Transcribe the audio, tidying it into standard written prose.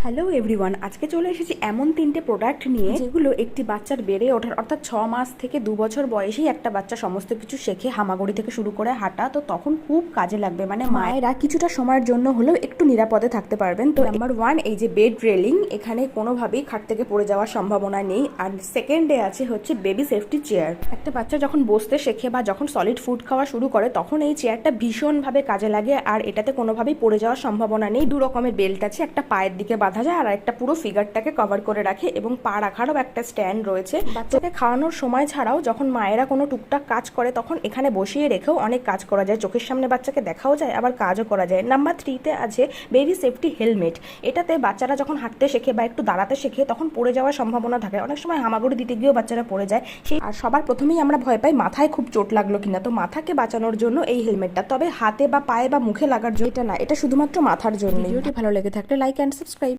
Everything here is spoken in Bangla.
হ্যালো এভরিওয়ান, আজকে চলে এসেছি এমন তিনটে প্রোডাক্ট নিয়ে যেগুলো একটি বাচ্চার বেড়ে ওঠার অর্থাৎ 6 মাস থেকে 2 বছর বয়সেই একটা বাচ্চা সমস্ত কিছু শেখে, হামাগুড়ি থেকে শুরু করে হাঁটা, তো তখন খুব কাজে লাগবে। মানে মায়েরা কিছুটা সময়ের জন্য হলেও একটু নিরাপদে থাকতে পারবেন। তো নাম্বার 1, এই যে বেড রেলিং, এখানে কোনোভাবেই খাট থেকে পড়ে যাওয়ার সম্ভাবনা নেই। আর সেকেন্ডে আছে হচ্ছে বেবি সেফটি চেয়ার। একটা বাচ্চা যখন বসতে শেখে বা যখন সলিড ফুড খাওয়া শুরু করে তখন এই চেয়ারটা ভীষণভাবে কাজে লাগে, আর এটাতে কোনোভাবেই পড়ে যাওয়ার সম্ভাবনা নেই। 2 রকমের বেল্ট আছে, একটা পায়ের দিকে বাঁধা যায় আর একটা পুরো ফিগারটাকে কভার করে রাখে, এবং পা রাখারও একটা স্ট্যান্ড রয়েছে। বাচ্চাকে খাওয়ানোর সময় ছাড়াও যখন মায়েরা কোনো টুকটাক কাজ করে তখন এখানে বসিয়ে রেখেও অনেক কাজ করা যায়, চোখের সামনে বাচ্চাকে দেখাও যায় আবার কাজও করা যায়। নাম্বার 3তে আছে বেবি সেফটি হেলমেট। এটাতে বাচ্চারা যখন হাঁটতে শেখে বা একটু দাঁড়াতে শেখে তখন পড়ে যাওয়ার সম্ভাবনা থাকে, অনেক সময় হামাগুড়ি দিতে গিয়েও বাচ্চারা পড়ে যায়। সেই আর সবার প্রথমেই আমরা ভয় পাই মাথায় খুব চোট লাগলো কিনা, তো মাথাকে বাঁচানোর জন্য এই হেলমেটটা, তবে হাতে বা পায়ে বা মুখে লাগার জন্য এটা না, এটা শুধুমাত্র মাথার জন্য। ভিডিওটি ভালো লেগে থাকলে লাইক অ্যান্ড সাবস্ক্রাইব।